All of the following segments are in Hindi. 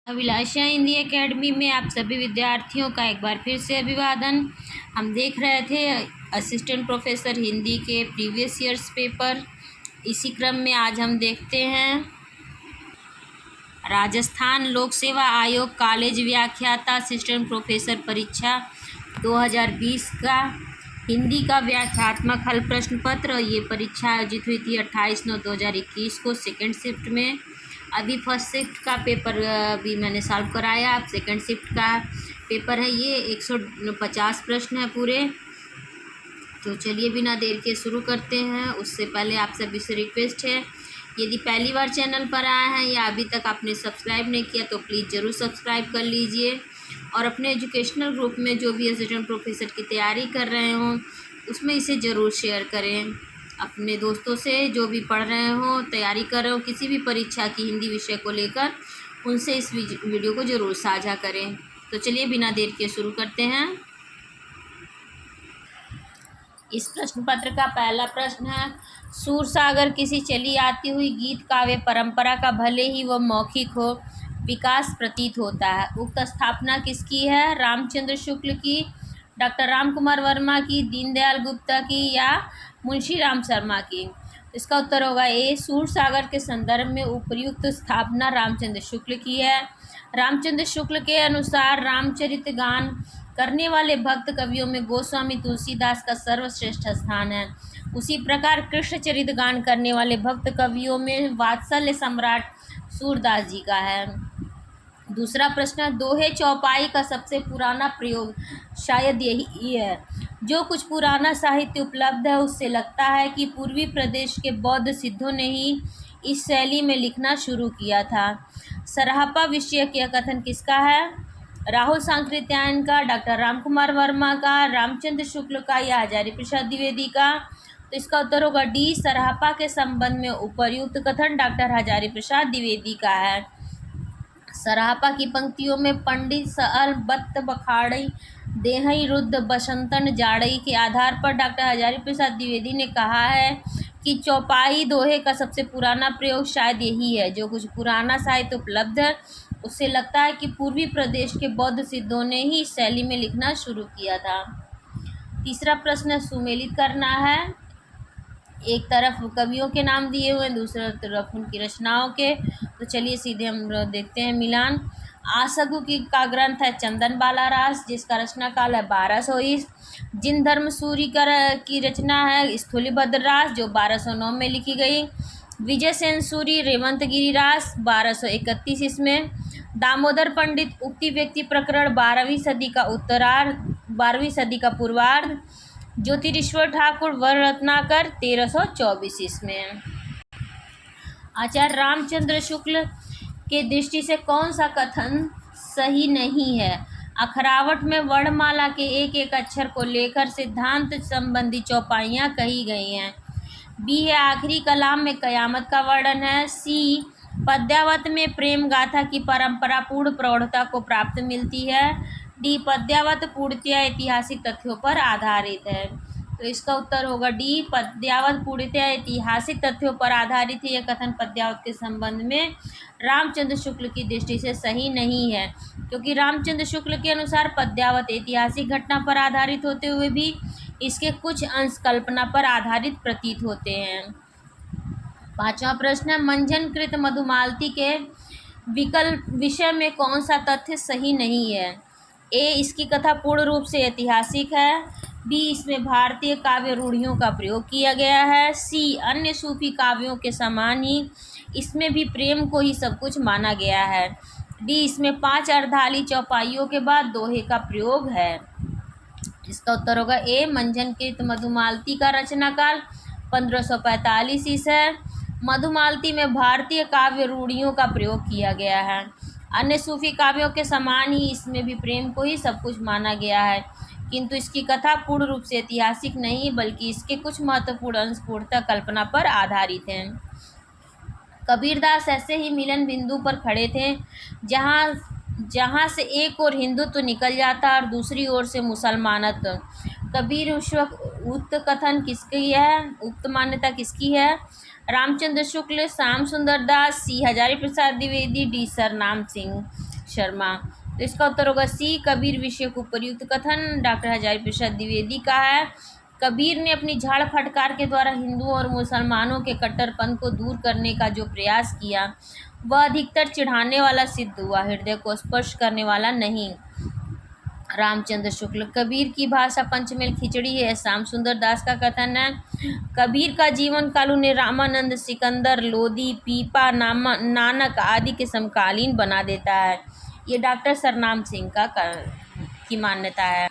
अभिलाषा हिंदी एकेडमी में आप सभी विद्यार्थियों का एक बार फिर से अभिवादन। हम देख रहे थे असिस्टेंट प्रोफेसर हिंदी के प्रीवियस ईयर्स पेपर। इसी क्रम में आज हम देखते हैं राजस्थान लोक सेवा आयोग कॉलेज व्याख्याता असिस्टेंट प्रोफेसर परीक्षा 2020 का हिंदी का व्याख्यात्मक हल प्रश्न पत्र। ये परीक्षा आयोजित हुई थी 28/9/2021 को सेकेंड शिफ्ट में। अभी फर्स्ट शिफ्ट का पेपर भी मैंने सॉल्व कराया। अब सेकंड शिफ्ट का पेपर है। ये 150 प्रश्न है पूरे। तो चलिए बिना देर के शुरू करते हैं। उससे पहले आप सभी से रिक्वेस्ट है, यदि पहली बार चैनल पर आए हैं या अभी तक आपने सब्सक्राइब नहीं किया तो प्लीज़ ज़रूर सब्सक्राइब कर लीजिए। और अपने एजुकेशनल ग्रुप में जो भी असिस्टेंट प्रोफेसर की तैयारी कर रहे हों उसमें इसे ज़रूर शेयर करें। अपने दोस्तों से जो भी पढ़ रहे हों, तैयारी कर रहे हो किसी भी परीक्षा की हिंदी विषय को लेकर, उनसे इस वीडियो को ज़रूर साझा करें। तो चलिए बिना देर के शुरू करते हैं। इस प्रश्न पत्र का पहला प्रश्न है, सूरसागर किसी चली आती हुई गीत काव्य परंपरा का भले ही वह मौखिक हो विकास प्रतीत होता है। उक्त स्थापना किसकी है? रामचंद्र शुक्ल की, डॉक्टर राम कुमार वर्मा की, दीनदयाल गुप्ता की या मुंशी राम शर्मा की। इसका उत्तर होगा ए, सूरसागर के संदर्भ में उपर्युक्त स्थापना रामचंद्र शुक्ल की है। रामचंद्र शुक्ल के अनुसार रामचरित गान करने वाले भक्त कवियों में गोस्वामी तुलसीदास का सर्वश्रेष्ठ स्थान है। उसी प्रकार कृष्णचरित गान करने वाले भक्त कवियों में वात्सल्य सम्राट सूरदास जी का है। दूसरा प्रश्न, दोहे चौपाई का सबसे पुराना प्रयोग शायद यही है। जो कुछ पुराना साहित्य उपलब्ध है उससे लगता है कि पूर्वी प्रदेश के बौद्ध सिद्धों ने ही इस शैली में लिखना शुरू किया था। सराहपा विषय यह कथन किसका है? राहुल सांकृत्यायन का, डॉक्टर राम कुमार वर्मा का, रामचंद्र शुक्ल का या हजारी प्रसाद द्विवेदी का। तो इसका उत्तर होगा डी, सराहपा के संबंध में उपर्युक्त कथन डॉक्टर हजारी प्रसाद द्विवेदी का है। सराहपा की पंक्तियों में पंडित सअल बत्त बखाड़ई देहई रुद्ध बसंतन जाड़ई के आधार पर डॉक्टर हजारी प्रसाद द्विवेदी ने कहा है कि चौपाई दोहे का सबसे पुराना प्रयोग शायद यही है। जो कुछ पुराना साहित्य उपलब्ध है उससे लगता है कि पूर्वी प्रदेश के बौद्ध सिद्धों ने ही इस शैली में लिखना शुरू किया था। तीसरा प्रश्न सुमेलित करना है। एक तरफ कवियों के नाम दिए हुए हैं, दूसरी तरफ उनकी रचनाओं के। तो चलिए सीधे हम देखते हैं मिलान। आसगु का ग्रंथ है चंदन बाला रास, जिसका रचना काल है 1220। जिन धर्म सूरी की रचना है स्थूलीभद्र रास, जो 1209 में लिखी गई। विजय सेन सूरी रेवंत गिरी रास 1231 इसमें। दामोदर पंडित उक्ति व्यक्ति प्रकरण 12वीं सदी का उत्तरार्ध 12वीं सदी का पूर्वार्ध। ज्योतिरीश्वर ठाकुर वर रत्नाकर 1324 इसमें। आचार्य रामचंद्र शुक्ल के दृष्टि से कौन सा कथन सही नहीं है? अखरावट में वर्णमाला के एक एक अक्षर को लेकर सिद्धांत संबंधी चौपाइयाँ कही गई हैं। बी है आखिरी कलाम में कयामत का वर्णन है। सी, पद्यावत में प्रेम गाथा की परंपरा पूर्ण प्रौढ़ता को प्राप्त मिलती है। डी, पद्यावत पूर्णतया ऐतिहासिक तथ्यों पर आधारित है। तो इसका उत्तर होगा डी, पद्यावत पूर्णतया ऐतिहासिक तथ्यों पर आधारित है। यह कथन पद्यावत के संबंध में रामचंद्र शुक्ल की दृष्टि से सही नहीं है, क्योंकि रामचंद्र शुक्ल के अनुसार पद्यावत ऐतिहासिक घटना पर आधारित होते हुए भी इसके कुछ अंश कल्पना पर आधारित प्रतीत होते हैं। पांचवा प्रश्न है, मंझनकृत मधुमालती के विकल्प विषय में कौन सा तथ्य सही नहीं है? ए, इसकी कथा पूर्ण रूप से ऐतिहासिक है। बी, इसमें भारतीय काव्य रूढ़ियों का प्रयोग किया गया है। सी, अन्य सूफी काव्यों के समान ही इसमें भी प्रेम को ही सब कुछ माना गया है। डी, इसमें 5 अर्धाली चौपाइयों के बाद दोहे का प्रयोग है। इसका उत्तर होगा ए, मंझनकृत मधुमालती का रचना काल 1545 ईसा है। मधुमालती में भारतीय काव्य रूढ़ियों का प्रयोग किया गया है। अन्य सूफी काव्यों के समान ही इसमें भी प्रेम को ही सब कुछ माना गया है, किंतु इसकी कथा पूर्ण रूप से ऐतिहासिक नहीं बल्कि इसके कुछ महत्वपूर्ण अंश पूर्णतः कल्पना पर आधारित हैं। कबीरदास ऐसे ही मिलन बिंदु पर खड़े थे जहाँ से एक ओर हिंदुत्व निकल जाता और दूसरी ओर से मुसलमानत्व। कबीर उक्त कथन किसकी है? उक्त मान्यता किसकी है? रामचंद्र शुक्ल, श्याम सुंदर दास, सी हजारी प्रसाद द्विवेदी, डी सरनाम सिंह। शर्मा। तो इसका उत्तर होगा सी, कबीर विषय को उपयुक्त कथन डॉक्टर हजारी प्रसाद द्विवेदी का है। कबीर ने अपनी झाड़ फटकार के द्वारा हिंदुओं और मुसलमानों के कट्टरपन को दूर करने का जो प्रयास किया वह अधिकतर चिढ़ाने वाला सिद्ध हुआ, हृदय को स्पर्श करने वाला नहीं। रामचंद्र शुक्ल। कबीर की भाषा पंचमेल खिचड़ी है, श्याम सुंदर दास का कथन है। कबीर का जीवन काल उन्हें रामानंद, सिकंदर लोदी, पीपा, नानक आदि के समकालीन बना देता है। ये डॉक्टर सरनाम सिंह की मान्यता है।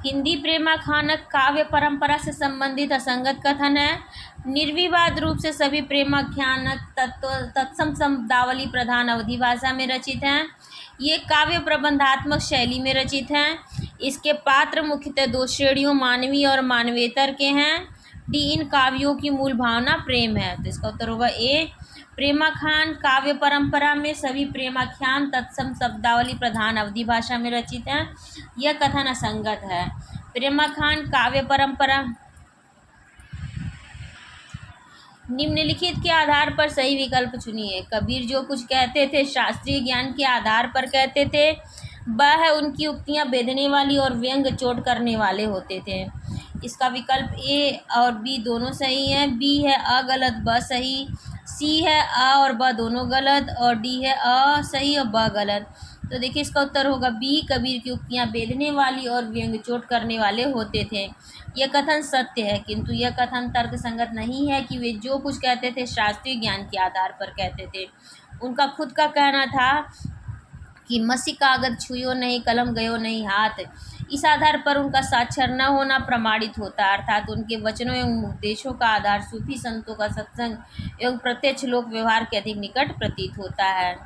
हिंदी प्रेमाख्यानक काव्य परंपरा से संबंधित असंगत कथन है। निर्विवाद रूप से सभी प्रेमाख्यानक तत्सम शब्दावली प्रधान अवधि भाषा में रचित हैं। ये काव्य प्रबंधात्मक शैली में रचित हैं। इसके पात्र मुख्यतः दो श्रेणियों मानवीय और मानवेतर के हैं। डी, इन काव्यों की मूल भावना प्रेम है। तो इसका उत्तर होगा ए। प्रेमाख्यान काव्य परंपरा में सभी प्रेमाख्यान तत्सम शब्दावली प्रधान अवधि भाषा में रचित हैं। यह कथन असंगत है। प्रेमाख्यान काव्य परंपरा निम्नलिखित के आधार पर सही विकल्प चुनिए। कबीर जो कुछ कहते थे शास्त्रीय ज्ञान के आधार पर कहते थे, वह उनकी उक्तियां बेधने वाली और व्यंग चोट करने वाले होते थे। इसका विकल्प ए और बी दोनों सही हैं। बी है अ गलत ब सही, सी है अ और ब दोनों गलत, और डी है अ सही और ब गलत। तो देखिए इसका उत्तर होगा बी, कबीर की उक्तियां बेधने वाली और व्यंग चोट करने वाले होते थे। यह कथन सत्य है, किंतु यह कथन तर्कसंगत नहीं है कि वे जो कुछ कहते थे शास्त्रीय ज्ञान के आधार पर कहते थे। उनका खुद का कहना था कि मसी कागज छुयो नहीं, कलम गयो नहीं हाथ। इस आधार पर उनका साक्षर न होना प्रमाणित होता, अर्थात उनके वचनों एवं उपदेशों का आधार सूफी संतों का सत्संग एवं प्रत्यक्ष लोक व्यवहार के अधिक निकट प्रतीत होता है।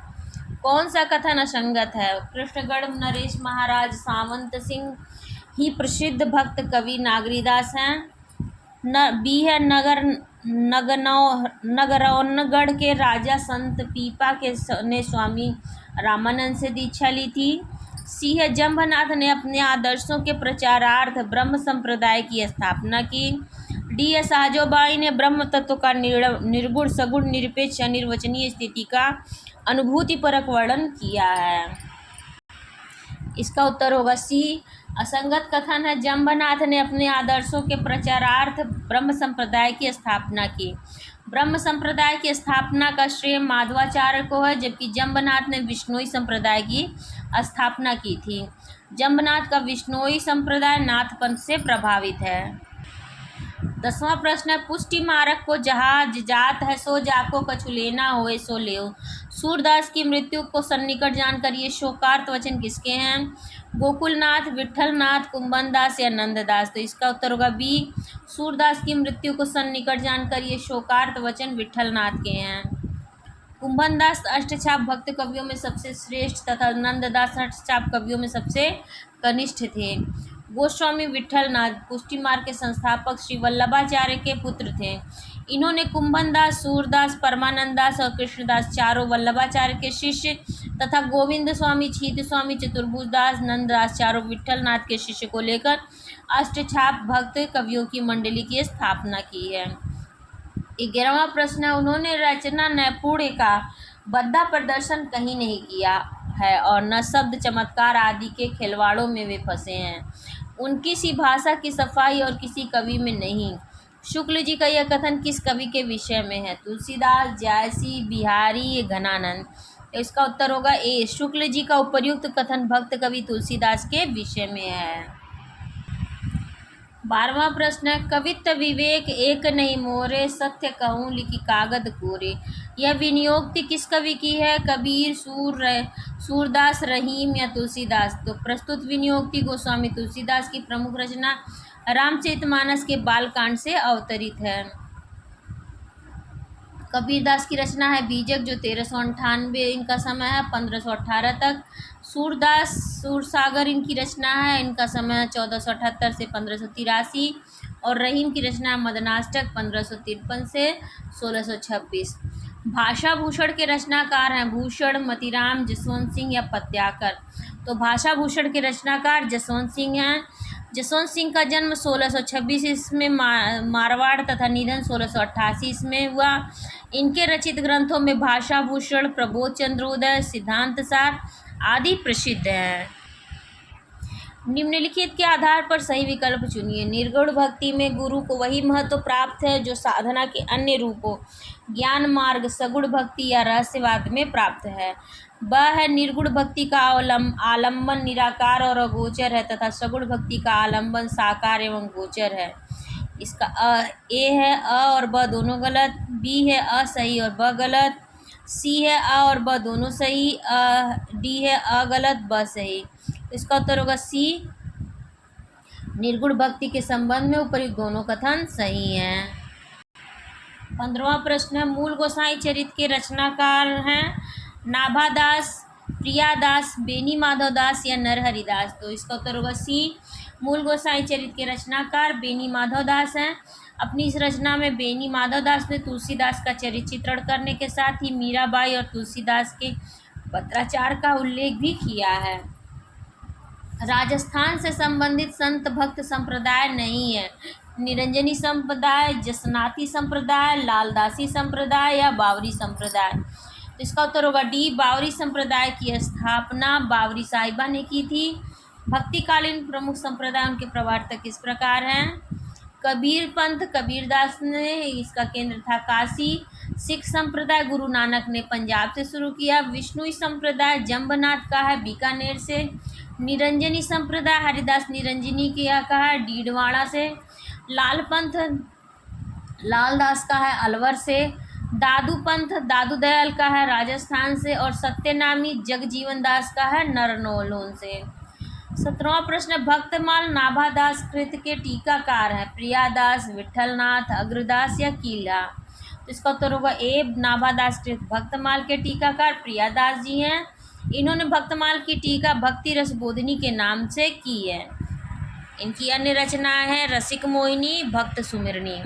कौन सा कथन असंगत है? कृष्णगढ़ नरेश महाराज सावंत सिंह ही प्रसिद्ध भक्त कवि नागरीदास हैं। बी है नगरौनगढ़ के राजा संत पीपा ने स्वामी रामानंद से दीक्षा ली थी। सी है जम्भनाथ ने अपने आदर्शों के प्रचारार्थ ब्रह्म संप्रदाय की स्थापना की। डी है साहजोबाई ने ब्रह्म तत्व का निर्गुण सगुण निरपेक्ष अनिर्वचनीय स्थिति का अनुभूतिपरक वर्णन किया है। इसका उत्तर होगा सी। असंगत कथन है जम्भनाथ ने अपने आदर्शों के प्रचारार्थ ब्रह्म संप्रदाय की स्थापना की। ब्रह्म संप्रदाय की स्थापना का श्रेय माधवाचार्य को है, जबकि जम्भनाथ ने विष्णुई संप्रदाय की स्थापना की थी। जम्भनाथ का विष्णुई संप्रदाय नाथपंथ से प्रभावित है। 10वां प्रश्न है पुष्टि मारक को जहाज जात है सो जाको कछु लेना होए सो लेओ। सूरदास की मृत्यु को सन्निकट जानकर ये शोकार्त वचन किसके हैं? गोकुलनाथ, विट्ठलनाथ, कुंभनदास या नंददास। तो इसका उत्तर होगा बी। सूरदास की मृत्यु को सन्निकट जानकर ये शोकार्त वचन विट्ठलनाथ के हैं। कुंभनदास अष्टछाप भक्त कवियों में सबसे श्रेष्ठ तथा नंददास अष्टछाप कवियों में सबसे कनिष्ठ थे। गोस्वामी विट्ठलनाथ पुष्टि मार्ग के संस्थापक श्री वल्लभाचार्य के पुत्र थे। इन्होंने कुंभनदास, सूरदास, परमानंदास और कृष्णदास चारों वल्लभाचार्य के शिष्य तथा गोविंद स्वामी, छीत स्वामी, चतुर्भुजदास, नंददास चारों विट्ठलनाथ के शिष्य को लेकर अष्टछाप भक्त कवियों की मंडली की स्थापना की है। 11वां प्रश्न है उन्होंने रचना नैपुण्य का बद्धा प्रदर्शन कहीं नहीं किया है और न शब्द चमत्कार आदि के खिलवाड़ों में वे फंसे हैं। उनकी सी भाषा की सफाई और किसी कवि में नहीं। शुक्ल जी का यह कथन किस कवि के विषय में है? तुलसीदास, जायसी, बिहारी, घनानंद। तो इसका उत्तर होगा ए। शुक्ल जी का उपर्युक्त कथन भक्त कवि तुलसीदास के विषय में है। 12वां प्रश्न है कवित्व विवेक एक नहीं मोरे, सत्य कहूँ लिखी कागद कोरे। यह विनियोक्ति किस कवि की है? कबीर, सूरदास, रहीम या तुलसीदास। तो प्रस्तुत विनियोक्ति गोस्वामी तुलसीदास की प्रमुख रचना रामचरितमानस के बालकांड से अवतरित है। कबीरदास की रचना है बीजक जो 1398 इनका समय है 1518 तक। सूरदास सूरसागर इनकी रचना है, इनका समय है 1478 से 1583। और रहीम की रचना है मदनाष्टक 1553 से 1626। भाषा भूषण के रचनाकार हैं भूषण, मतीराम, जसवंत सिंह या पत्याकर। तो भाषा भूषण के रचनाकार जसवंत सिंह हैं। जसवंत सिंह का जन्म 1626 ईस्वी में मारवाड़ तथा निधन 1688 ईस्वी में हुआ। इनके रचित ग्रंथों में भाषा भूषण, प्रबोध चंद्रोदय, सिद्धांत सार आदि प्रसिद्ध हैं। निम्नलिखित के आधार पर सही विकल्प चुनिए। निर्गुण भक्ति में गुरु को वही महत्व प्राप्त है जो साधना के अन्य रूपों ज्ञान मार्ग, सगुण भक्ति या रहस्यवाद में प्राप्त है। ब है निर्गुण भक्ति का आलम्बन निराकार और अगोचर है तथा सगुण भक्ति का आलम्बन साकार एवं गोचर है। इसका ए है अ और ब दोनों गलत, बी है अ सही और ब गलत, सी है अ और ब दोनों सही, डी है अ गलत ब सही। इसका उत्तर होगा सी। निर्गुण भक्ति के संबंध में उपयुक्त दोनों कथन सही हैं। 15वां प्रश्न है, मूल गोसाई चरित्र के रचनाकार हैं नाभादास, प्रियादास, बेनी माधवदास या नरहरिदास। तो इसका उत्तर होगा सी। मूल गोसाई चरित्र के रचनाकार बेनी माधवदास हैं। अपनी इस रचना में बेनी माधवदास ने तुलसीदास का चरित्र चित्रण करने के साथ ही मीराबाई और तुलसीदास के पत्राचार का उल्लेख भी किया है। राजस्थान से संबंधित संत भक्त संप्रदाय नहीं है। निरंजनी संप्रदाय, जसनाती संप्रदाय, लालदासी संप्रदाय या बावरी संप्रदाय। तो इसका उत्तर होगा डी। बावरी संप्रदाय की स्थापना बावरी साहिबा ने की थी। भक्तिकालीन प्रमुख संप्रदाय उनके प्रवर्तक इस प्रकार हैं। कबीर पंथ कबीरदास ने, इसका केंद्र था काशी। सिख संप्रदाय गुरु नानक ने पंजाब से शुरू किया। विष्णुई संप्रदाय जम्बनाथ का है बीकानेर से। निरंजनी संप्रदाय हरिदास निरंजनी किया का है डीडवाड़ा से। लाल पंथ लालदास का है अलवर से। दादू पंथ दादू दयाल का है राजस्थान से और सत्यनामी जगजीवन दास का है नरनौलोन से। 17वां प्रश्न, भक्तमाल नाभादास कृत के टीकाकार हैं प्रियादास, विठलनाथ, अग्रदास या कीला। तो इसका उत्तर होगा ए। नाभादास कृत भक्तमाल के टीकाकार प्रियादास जी हैं। इन्होंने भक्तमाल की टीका भक्ति रस बोधिनी के नाम से की है। इनकी अन्य रचनाएं हैं रसिक मोहिनी, भक्त सुमिरनी।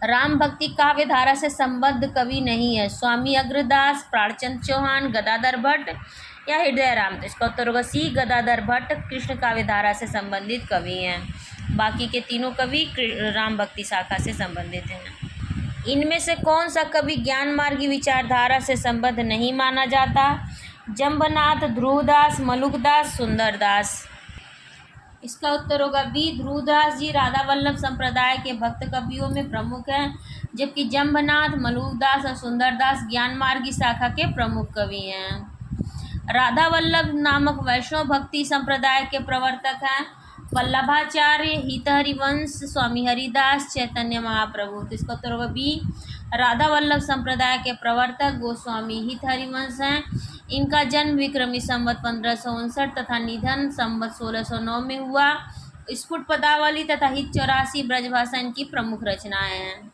राम भक्ति काव्य धारा से संबद्ध कवि नहीं है। स्वामी अग्रदास, प्राणचंद चौहान, गदाधर भट्ट या हृदय राम। तो इसका उत्तर होगा सी। गदाधर भट्ट कृष्ण काव्य धारा से संबंधित कवि हैं। बाकी के तीनों कवि राम भक्ति शाखा से संबंधित हैं। इनमें से कौन सा कवि ज्ञान मार्गी विचारधारा से संबद्ध नहीं माना जाता? जम्बनाथ, ध्रुवदास, मलुकदास, सुंदरदास। इसका उत्तर होगा बी। ध्रुवदास जी राधा वल्लभ संप्रदाय के भक्त कवियों में प्रमुख हैं, जबकि जम्बनाथ, मलुकदास और सुंदरदास ज्ञान मार्गी शाखा के प्रमुख कवि हैं। राधा वल्लभ नामक वैष्णव भक्ति संप्रदाय के प्रवर्तक हैं वल्लभाचार्य, हितहरिवंश, स्वामी हरिदास, चैतन्य महाप्रभु। तो इसका उत्तर होगा बी। राधा वल्लभ संप्रदाय के प्रवर्तक गोस्वामी हितहरिवंश हैं। इनका जन्म विक्रमी संवत 1559 तथा निधन संवत 1609 में हुआ। स्फुट पदावली तथा हित 84 ब्रजभाषा इनकी प्रमुख रचनाएं हैं।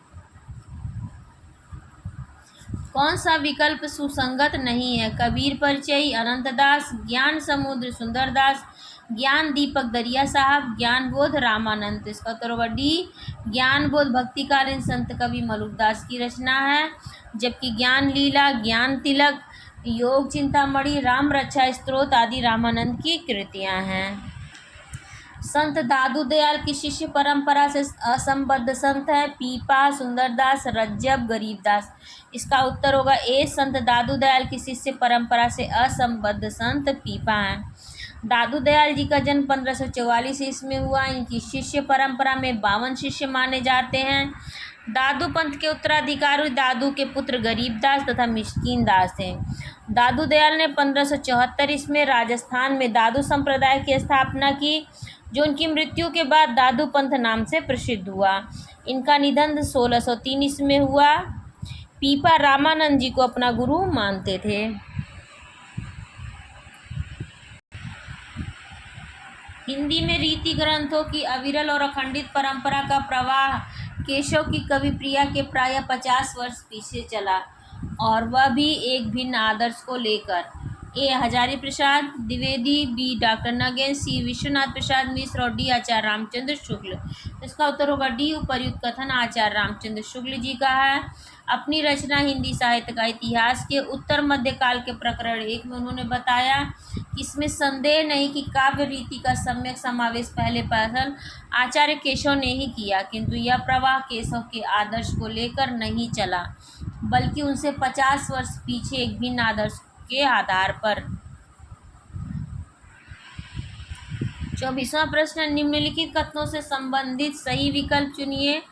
कौन सा विकल्प सुसंगत नहीं है? कबीर परिचय अनंतदास, ज्ञान समुद्र सुंदरदास, ज्ञान दीपक दरिया साहब, ज्ञान बोध रामानंद। इसका उत्तर होगा डी। ज्ञान बोध भक्तिकालीन संत कवि मलुकदास की रचना है, जबकि ज्ञान लीला, ज्ञान तिलक, योग चिंतामणि, राम रक्षा स्तोत्र आदि रामानंद की कृतियां हैं। संत दादू दयाल की शिष्य परंपरा से असंबद्ध संत है पीपा, सुंदरदास, रज्जब, गरीबदास। इसका उत्तर होगा ए। संत दादू दयाल की शिष्य परंपरा से असंबद्ध संत पीपा हैं। दादू दयाल जी का जन्म 1544 ईस्वी में हुआ। इनकी शिष्य परंपरा में 52 शिष्य माने जाते हैं। दादू पंथ के उत्तराधिकारी दादू के पुत्र गरीबदास तथा मिस्कीन दास हैं। दादू दयाल ने 1574 ईस्वी में राजस्थान में दादू संप्रदाय की स्थापना की, जो उनकी मृत्यु के बाद दादू पंथ नाम से प्रसिद्ध हुआ। इनका निधन 1603 ईस्वी में हुआ। पीपा रामानंद जी को अपना गुरु मानते थे। हिंदी में रीति ग्रंथों की अविरल और अखंडित परंपरा का प्रवाह केशव की कवि प्रिया के प्रायः 50 वर्ष पीछे चला, और वह भी एक भिन्न आदर्श को लेकर। ए Hazari Prasad Dwivedi, B doctor again, सी विश्वनाथ प्रसाद मिश्र और डी आचार्य रामचंद्र शुक्ल। इसका उत्तर होगा डी। उपर्युक्त कथन आचार्य रामचंद्र शुक्ल जी का है। अपनी रचना हिंदी साहित्य का इतिहास के उत्तर मध्यकाल के प्रकरण 1 में उन्होंने बताया इसमें संदेह नहीं कि काव्य रीति का सम्यक समावेश पहले पहल आचार्य केशव ने ही किया, किंतु यह प्रवाह केशव के आदर्श को लेकर नहीं चला, बल्कि उनसे 50 वर्ष पीछे एक भिन्न आदर्श के आधार पर। 24वां प्रश्न, निम्नलिखित कथनों से संबंधित सही विकल्प चुनिए।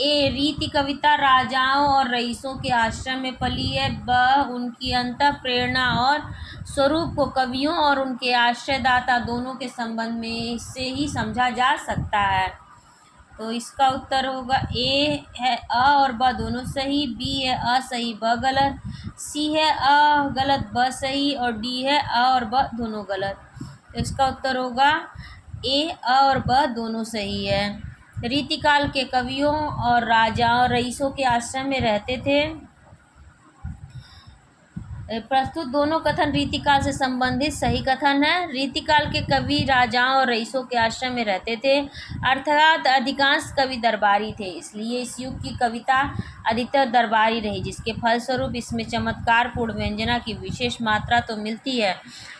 ए, रीति कविता राजाओं और रईसों के आश्रम में पली है। ब, उनकी अंतः प्रेरणा और स्वरूप को कवियों और उनके आश्रयदाता दोनों के संबंध में से ही समझा जा सकता है। तो इसका उत्तर होगा ए है अ और ब दोनों सही, बी है अ सही ब गलत, सी है अ गलत ब सही और डी है अ और ब दोनों गलत। तो इसका उत्तर होगा ए अ और ब दोनों सही है। रीतिकाल के कवियों और राजाओं रईसों के आश्रम में रहते थे। प्रस्तुत दोनों कथन रीतिकाल से संबंधित सही कथन है। रीतिकाल के कवि राजाओं और रईसों के आश्रम में रहते थे, अर्थात अधिकांश कवि दरबारी थे, इसलिए इस युग की कविता अधिकतर दरबारी रही, जिसके फलस्वरूप इसमें चमत्कारपूर्ण व्यंजना की विशेष मात्रा तो मिलती है,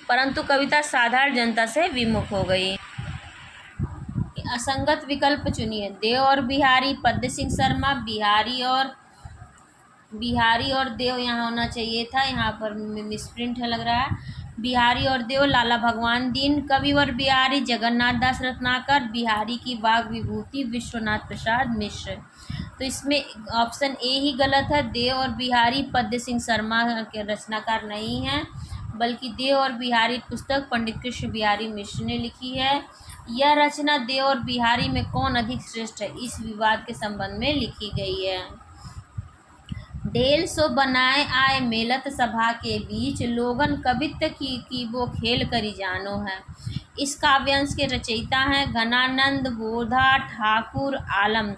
परंतु कविता साधारण जनता से विमुख हो गई। असंगत विकल्प चुनिए। देव और बिहारी, पद्म सिंह शर्मा, बिहारी और देव यहाँ होना चाहिए था, यहाँ पर मिसप्रिंट है लग रहा है। बिहारी और देव, लाला भगवान दीन, कविवर बिहारी, जगन्नाथ दास रत्नाकर, बिहारी की वाग विभूति, विश्वनाथ प्रसाद मिश्र। तो इसमें ऑप्शन ए ही गलत है। देव और बिहारी पद्म सिंह शर्मा के रचनाकार नहीं हैं, बल्कि देव और बिहारी पुस्तक पंडित कृष्ण बिहारी मिश्र ने लिखी है। यह रचना देव और बिहारी में कौन अधिक श्रेष्ठ है, इस विवाद के संबंध में लिखी गई है। ढेल सो बनाए आए मेलत सभा के बीच, लोगन कवित्व की वो खेल करी जानो है। इस काव्यांश के रचयिता हैं घनानंद बोधा ठाकुर आलम।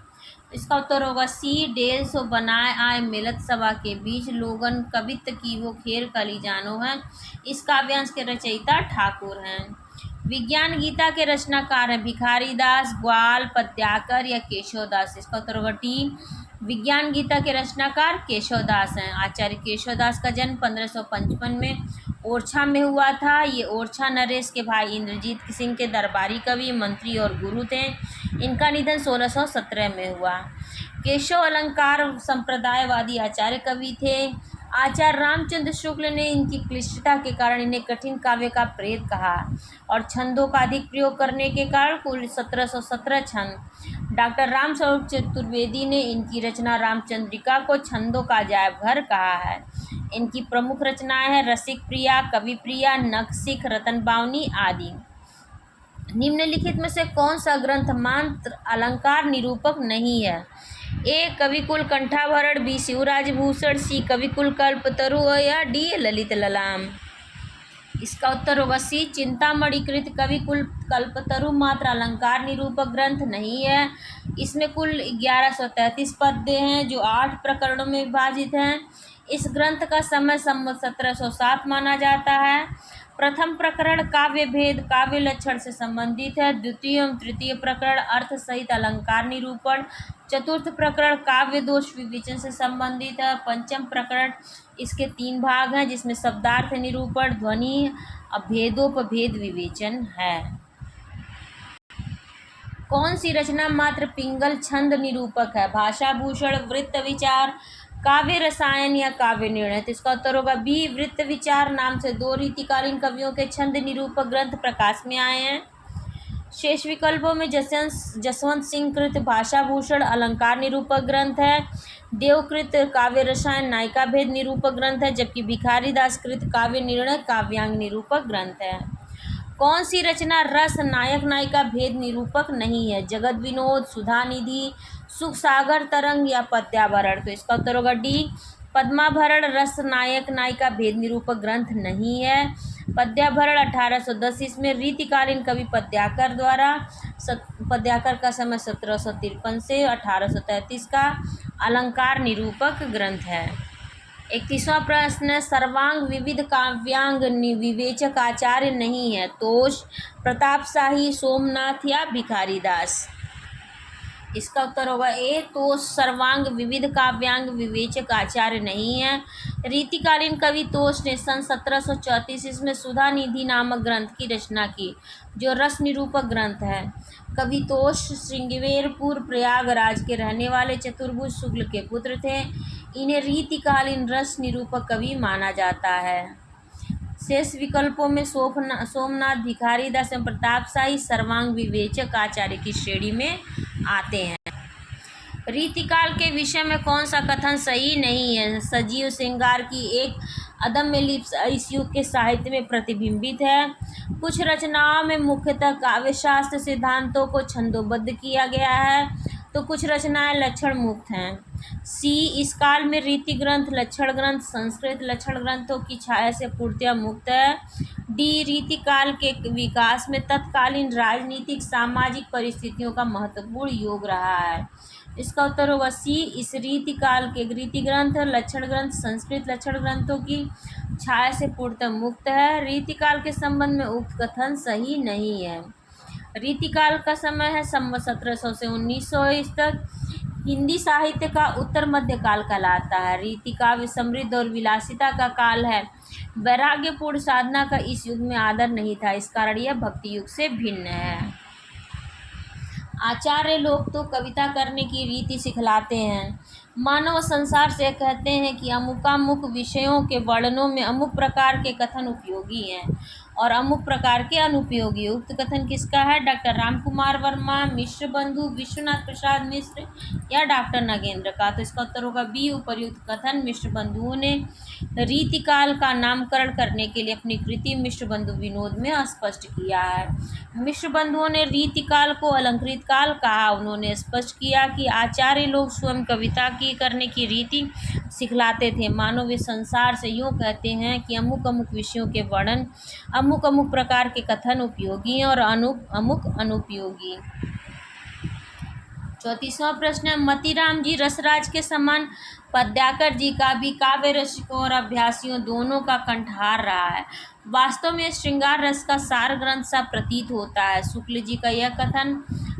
इसका उत्तर होगा सी, ढेल सो बनाए आए मेलत सभा के बीच, लोगन कवित्व की वो खेल करी जानो है। इस काव्यांश के रचयिता ठाकुर हैं। विज्ञान गीता के रचनाकार हैं भिखारी दास, ग्वाल, पद्याकर या केशवदास। इसका उत्तर होगा टी, विज्ञान गीता के रचनाकार केशवदास हैं। आचार्य केशवदास का जन्म 1555 में ओरछा में हुआ था। ये ओरछा नरेश के भाई इंद्रजीत सिंह के दरबारी कवि, मंत्री और गुरु थे। इनका निधन 1617 में हुआ। केशव अलंकार संप्रदायवादी आचार्य कवि थे। आचार्य रामचंद्र शुक्ल ने इनकी क्लिष्टता के कारण इन्हें कठिन काव्य का प्रेत कहा और छंदों का अधिक प्रयोग करने के कारण कुल 1717 छंद। डॉक्टर रामस्वरूप चतुर्वेदी ने इनकी रचना रामचंद्रिका को छंदों का अजायब घर कहा है। इनकी प्रमुख रचनाएं हैं रसिक प्रिया, कवि प्रिया, नखशिख, रतन बावनी आदि। निम्नलिखित में से कौन सा ग्रंथ मात्र अलंकार निरूपक नहीं है? ए, कविकुल कंठाभरण, बी, शिवराज भूषण, सी, कविकुल कल्पतरु या डी, ललित ललाम। इसका उत्तर होगा सी, चिंतामणिकृत कविकुल कल्पतरु मात्र अलंकार निरूपक ग्रंथ नहीं है। इसमें कुल 1133 पद्य हैं जो 8 प्रकरणों में विभाजित हैं। इस ग्रंथ का समय संवत 1707 माना जाता है। प्रथम प्रकरण काव्य भेद काव्य लक्षण से संबंधित है। द्वितीय एवं तृतीय प्रकरण अर्थ सहित अलंकार निरूपण। चतुर्थ प्रकरण काव्य दोष विवेचन से संबंधित है। पंचम प्रकरण इसके 3 भाग हैं, जिसमें शब्दार्थ निरूपण, ध्वनि अभेदोपभेद विवेचन है। कौन सी रचना मात्र पिंगल छंद निरूपक है? भाषाभूषण, वृत्त विचार, काव्य रसायन या काव्य निर्णय। तो इसका उत्तर होगा बी, वृत्त विचार नाम से 2 रीतिकालीन कवियों के छंद निरूपक ग्रंथ प्रकाश में आए हैं। शेष विकल्पों में जसवंत सिंह कृत भाषाभूषण अलंकार निरूपक ग्रंथ है। देवकृत काव्य रसायन नायिका भेद निरूपक ग्रंथ है, जबकि भिखारी दास कृत काव्य निर्णय काव्यांग निरूपक ग्रंथ है। कौन सी रचना रस नायक नायिका भेद निरूपक नहीं है? जगत विनोद, सुधा निधि, सुख सागर तरंग या पद्याभरण। तो इसका उत्तर होगा डी, पद्माभरण रस नायक नायिका भेद निरूपक ग्रंथ नहीं है। पद्याभरण 1810 ईस्वी में रीतिकालीन कवि पद्याकर द्वारा, पद्याकर का समय 1753 से 1833 का अलंकार निरूपक ग्रंथ है। 31वां प्रश्न, सर्वांग विविध काव्यांग विवेचक आचार्य नहीं है? तोष, प्रतापशाही, सोमनाथ या भिखारी दास। इसका उत्तर होगा ए, तोष सर्वांग विविध काव्यांग विवेचक आचार्य नहीं है। रीतिकालीन कवि तोष ने सन 1734 ईस्वी में सुधा निधि नामक ग्रंथ की रचना की, जो रस निरूपक ग्रंथ है। कवि तोष श्रृंगेरपुर प्रयागराज के रहने वाले चतुर्भुज शुक्ल के पुत्र थे। इन्हें रीतिकालीन रस निरूपक कवि माना जाता है। शेष विकल्पों में सोमनाथ भिखारी दास एवं प्रतापशाही सर्वांग विवेचक आचार्य की श्रेणी में आते हैं। रीतिकाल के विषय में कौन सा कथन सही नहीं है? सजीव श्रृंगार की एक अदम्य लिप्सा इस युग के साहित्य में प्रतिबिंबित है। कुछ रचनाओं में मुख्यतः काव्यशास्त्र सिद्धांतों को छंदोबद्ध किया गया है, तो कुछ रचनाएं लक्षण मुक्त हैं। सी, इस काल में रीति ग्रंथ लक्षण ग्रंथ संस्कृत लक्षण ग्रंथों की छाया से पूर्णतया मुक्त है। डी, रीति काल के विकास में तत्कालीन राजनीतिक सामाजिक परिस्थितियों का महत्वपूर्ण योग रहा है। इसका उत्तर होगा सी, इस रीति काल के रीति ग्रंथ लक्षण ग्रंथ संस्कृत लक्षण ग्रंथों की छाया से पूर्णतः मुक्त है। रीतिकाल के संबंध में उक्त कथन सही नहीं है। रीतिकाल का समय है संवत 1700 से 1900 तक। हिंदी साहित्य का उत्तर मध्य काल कहलाता है। रीति काव्य समृद्ध और विलासिता का काल है। वैराग्यपूर्ण साधना का इस युग में आदर नहीं था, इस कारण यह भक्ति युग से भिन्न है। आचार्य लोग तो कविता करने की रीति सिखलाते हैं। मानव संसार से कहते हैं कि अमुकामुक विषयों के वर्णनों में अमुक प्रकार के कथन उपयोगी हैं और अमुक प्रकार के अनुपयोगी। उक्त कथन किसका है? डॉक्टर रामकुमार वर्मा, मिश्र बंधु, विश्वनाथ प्रसाद मिश्र या डॉक्टर नगेंद्र का? तो इसका उत्तर होगा बी, उपर्युक्त कथन मिश्र बंधुओं ने रीतिकाल का नामकरण करने के लिए अपनी कृति मिश्र बंधु विनोद में स्पष्ट किया है। मिश्र बंधुओं ने रीतिकाल को अलंकृत काल कहा। उन्होंने स्पष्ट किया कि आचार्य लोग स्वयं कविता की करने की रीति सिखलाते थे। मानो वे संसार से यूँ कहते हैं कि अमुक अमुक विषयों के वर्णन अमुक अमुक प्रकार के कथन उपयोगी हैं और अमुक अनुपयोगी। 34वां प्रश्न है, मतीराम जी रसराज के समान पद्याकर जी का भी काव्य रसिकों और अभ्यासियों दोनों का कंठहार रहा है। वास्तव में श्रृंगार रस का सार ग्रंथ सा प्रतीत होता है। शुक्ल जी का यह कथन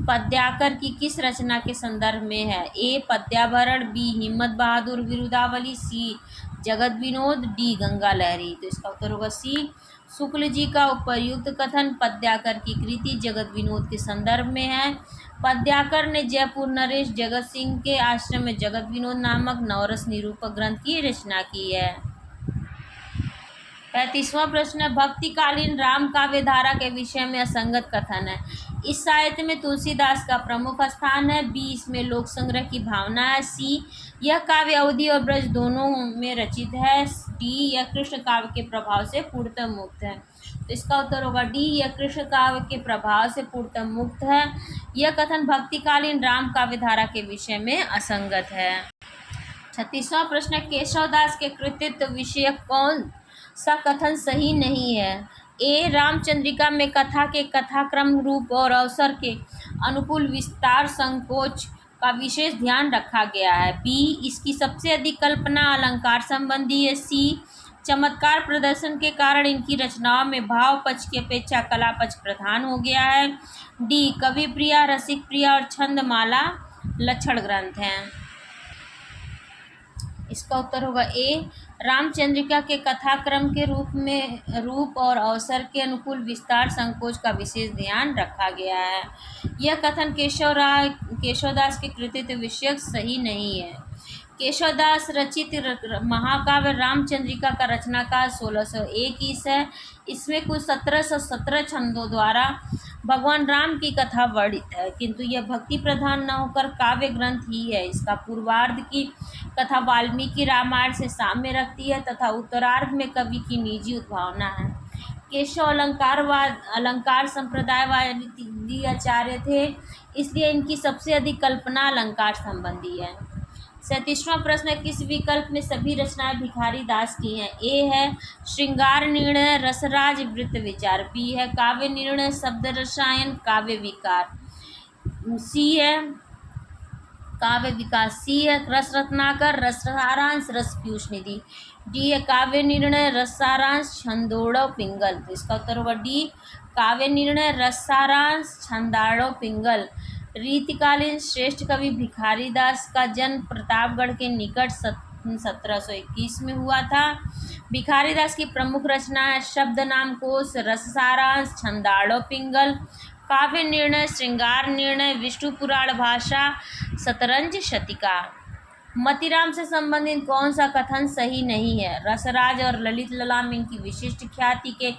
पद्याकर की किस रचना के संदर्भ में है? ए, पद्याभरण, बी, हिम्मत बहादुर विरुदावली, सी, जगत विनोद, डी, गंगा लहरी। तो इसका उत्तर होगा सी, शुक्ल जी का उपर्युक्त कथन पद्याकर की कृति जगत विनोद के संदर्भ में है। पद्याकर ने जयपुर नरेश जगत सिंह के आश्रम में जगत विनोद नामक नवरस निरूपक ग्रंथ की रचना की है। 35वां प्रश्न है, भक्तिकालीन राम काव्य धारा के विषय में असंगत कथन है। इस साहित्य में तुलसीदास का प्रमुख स्थान है। बी, इसमें लोक संग्रह की भावना है। सी, यह काव्य अवधि और ब्रज दोनों में रचित है। डी, यह कृष्ण काव्य के प्रभाव से पूर्णतः मुक्त है। तो इसका उत्तर होगा डी, यह कृष्ण काव्य के प्रभाव से पूर्णतः मुक्त है। यह कथन भक्तिकालीन राम काव्य धारा के विषय में असंगत है। 36वां प्रश्न, केशवदास के कृतित्व विषयक कौन सा कथन सही नहीं है? ए, रामचंद्रिका में कथा के कथाक्रम रूप और अवसर के अनुकूल विस्तार संकोच का विशेष ध्यान रखा गया है। बी, इसकी सबसे अधिक कल्पना अलंकार संबंधी है। सी, चमत्कार प्रदर्शन के कारण इनकी रचनाओं में भाव पक्ष की अपेक्षा कला पक्ष प्रधान हो गया है। डी, कवि प्रिया, रसिक प्रिया और छंदमाला लक्षण ग्रंथ हैं। इसका उत्तर होगा ए, रामचंद्रिका के कथाक्रम के रूप और अवसर के अनुकूल विस्तार संकोच का विशेष ध्यान रखा गया है। यह कथन केशवदास के कृतित्व विषयक सही नहीं है। केशवदास रचित महाकाव्य रामचंद्रिका का रचनाकाल 1621 है। इसमें कुल 1717 छंदों द्वारा भगवान राम की कथा वर्णित है, किंतु यह भक्ति प्रधान न होकर काव्य ग्रंथ ही है। इसका पूर्वार्ध की कथा वाल्मीकि रामायण से साम्य रखती है तथा उत्तरार्ध में कवि की निजी उद्भावना है। केशव अलंकार संप्रदायवादी आचार्य थे, इसलिए इनकी सबसे अधिक कल्पना अलंकार संबंधी है। 37वां प्रश्न, किस विकल्प में सभी रचनाएं भिखारी दास की हैं? ए है श्रृंगार निर्णय, रसराज, वृत्त विचार। बी है काव्य निर्णय, शब्द रसायन, काव्य विकार। सी है काव्य विकास। सी है रस रत्नाकर, रस सारांश, रस पीयूष निधि। डी है काव्य निर्णय, रस सारांश, छंदोड़व पिंगल। तो इसका उत्तर होगा डी, काव्य निर्णय, रस सारांश, छंदाड़व पिंगल। रीतिकालीन श्रेष्ठ कवि भिखारी दास का जन्म प्रतापगढ़ के निकट गठन 1721 में हुआ था। भिखारीदास की प्रमुख रचना है शब्द नाम कोश, रससारांश, छंदाड़ो पिंगल, काव्य निर्णय, श्रृंगार निर्णय, विष्णु पुराण भाषा, शतरंज शतिका। मतीराम से संबंधित कौन सा कथन सही नहीं है? रसराज और ललित ललाम इनकी विशिष्ट ख्याति के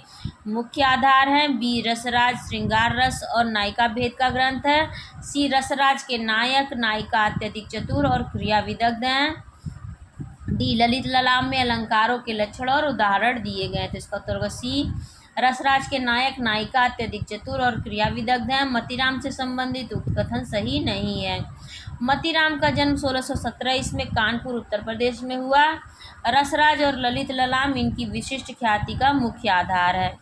मुख्य आधार हैं। बी, रसराज श्रृंगार रस और नायिका भेद का ग्रंथ है। सी, रसराज के नायक नायिका अत्यधिक चतुर और क्रिया विदग्ध हैं। डी, ललित ललाम में अलंकारों के लक्षण और उदाहरण दिए गए। तो इसका उत्तर होगा सी, रसराज के नायक नायिका अत्यधिक चतुर और क्रिया विदग्ध हैं। मतीराम से संबंधित उक्त कथन सही नहीं है। मतीराम का जन्म 1617 ईस्वी में कानपुर उत्तर प्रदेश में हुआ। रसराज और ललित ललाम इनकी विशिष्ट ख्याति का मुख्य आधार है।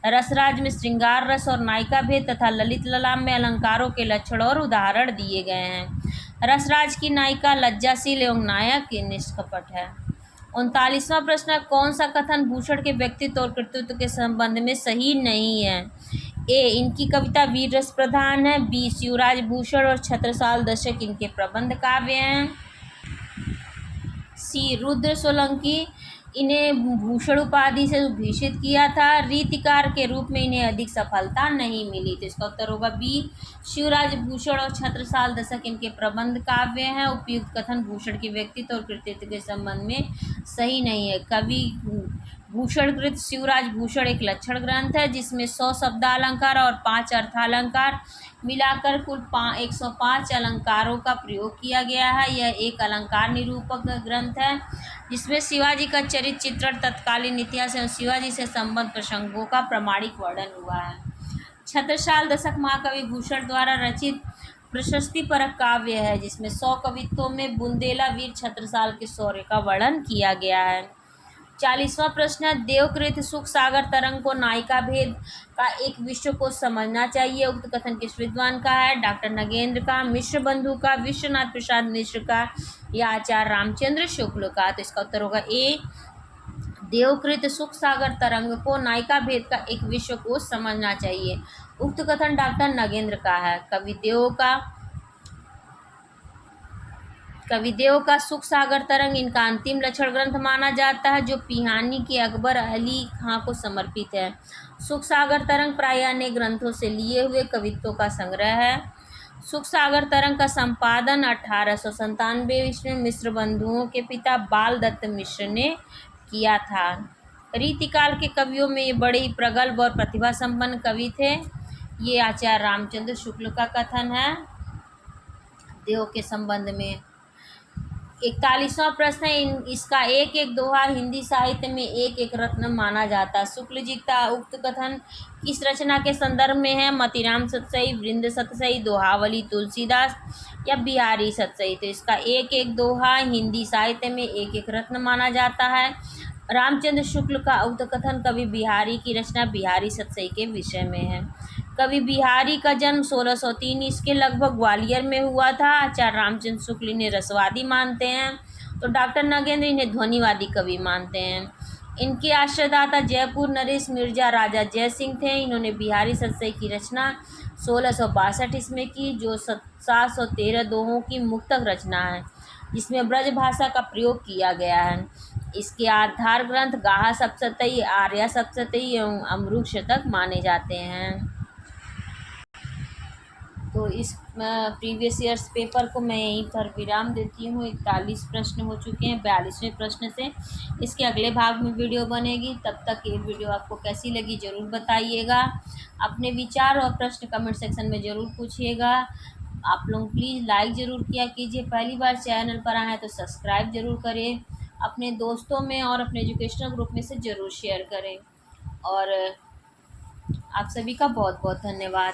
रसराज में श्रृंगार रस और नायिका भेद तथा ललित ललाम में अलंकारों के लक्षण और उदाहरण दिए गए हैं। रसराज की नायिका लज्जाशील एवं नायक निष्कपट है। 39वां प्रश्न, कौन सा कथन भूषण के व्यक्तित्व और कृतित्व के संबंध में सही नहीं है? ए, इनकी कविता वीर रस प्रधान है। बी, शिवराज भूषण और छत्रसाल दशक इनके प्रबंध काव्य हैं। सी, रुद्र सोलंकी इन्हें भूषण उपाधि से भूषित किया था। रीतिकार के रूप में इन्हें अधिक सफलता नहीं मिली। तो इसका उत्तर होगा बी, शिवराज भूषण और छत्रसाल दशक इनके प्रबंध काव्य हैं। उपयुक्त कथन भूषण के व्यक्तित्व और कृतित्व के संबंध में सही नहीं है। कवि भूषणकृत शिवराज भूषण एक लक्षण ग्रंथ है जिसमें 100 शब्दालंकार और 5 अर्थालंकार मिलाकर कुल 105 अलंकारों का प्रयोग किया गया है। यह एक अलंकार निरूपक ग्रंथ है जिसमें शिवाजी का चरित्र चित्रण, तत्कालीन इतिहास एवं शिवाजी से संबद्ध प्रसंगों का प्रामाणिक वर्णन हुआ है। छत्रसाल दशक महाकवि भूषण द्वारा रचित प्रशस्ति परक काव्य है जिसमें 100 कवित्वों में बुंदेला वीर छत्रसाल के शौर्य का वर्णन किया गया है। 40वां प्रश्न, देवकृत सुख सागर तरंग को नायिका भेद का एक विश्व को समझना चाहिए। उक्त कथन किस विद्वान का है? डॉक्टर नगेंद्र का, मिश्र बंधु का, विश्वनाथ प्रसाद मिश्र का या आचार्य रामचंद्र शुक्ल का। तो इसका उत्तर होगा ए, देवकृत सुख सागर तरंग को नायिका भेद का एक विश्व को समझना चाहिए। उक्त कथन डॉक्टर नगेंद्र का है। कविदेव का सुख सागर तरंग इनका अंतिम लक्षण ग्रंथ माना जाता है जो पिहानी के अकबर अली खां को समर्पित है। सुख सागर तरंग प्राय अनेक ग्रंथों से लिए हुए कवित्वों का संग्रह है। सुख सागर तरंग का संपादन 1897 ईस्वी में मिश्र बंधुओं के पिता बाल दत्त मिश्र ने किया था। रीतिकाल के कवियों में ये बड़े ही प्रगल्भ और प्रतिभा संपन्न कवि थे। ये आचार्य रामचंद्र शुक्ल का कथन है देव के संबंध में। 41वां प्रश्न है, इसका एक एक दोहा हिंदी साहित्य में एक एक रत्न माना जाता है। शुक्ल जी का उक्त कथन किस रचना के संदर्भ में है? मतीराम सतसई, वृंद सतसई, दोहावली तुलसीदास या बिहारी सतसई। तो इसका एक एक दोहा हिंदी साहित्य में एक एक रत्न माना जाता है। रामचंद्र शुक्ल का उक्त कथन कवि बिहारी की रचना बिहारी सतसई के विषय में है। कवि बिहारी का जन्म 1603 ईस्वी के लगभग ग्वालियर में हुआ था। आचार्य रामचंद्र शुक्ल इन्हें रसवादी मानते हैं तो डॉक्टर नगेंद्र इन्हें ध्वनिवादी कवि मानते हैं। इनके आश्रयदाता जयपुर नरेश मिर्जा राजा जय सिंह थे। इन्होंने बिहारी सतसई की रचना 1662 ईस्वी में की जो 713 दोहों की मुक्तक रचना है जिसमें ब्रज भाषा का प्रयोग किया गया है। इसके आधार ग्रंथ गाहा सप्तशती, आर्या सप्तशती एवं अमरूक शतक माने जाते हैं। तो इस प्रीवियस ईयर्स पेपर को मैं यहीं पर विराम देती हूँ। 41 प्रश्न हो चुके हैं। 42वें प्रश्न से इसके अगले भाग में वीडियो बनेगी। तब तक ये वीडियो आपको कैसी लगी ज़रूर बताइएगा। अपने विचार और प्रश्न कमेंट सेक्शन में ज़रूर पूछिएगा। आप लोग प्लीज़ लाइक ज़रूर किया कीजिए। पहली बार चैनल पर आए हैं तो सब्सक्राइब ज़रूर करें। अपने दोस्तों में और अपने एजुकेशनल ग्रुप में से ज़रूर शेयर करें। और आप सभी का बहुत बहुत धन्यवाद।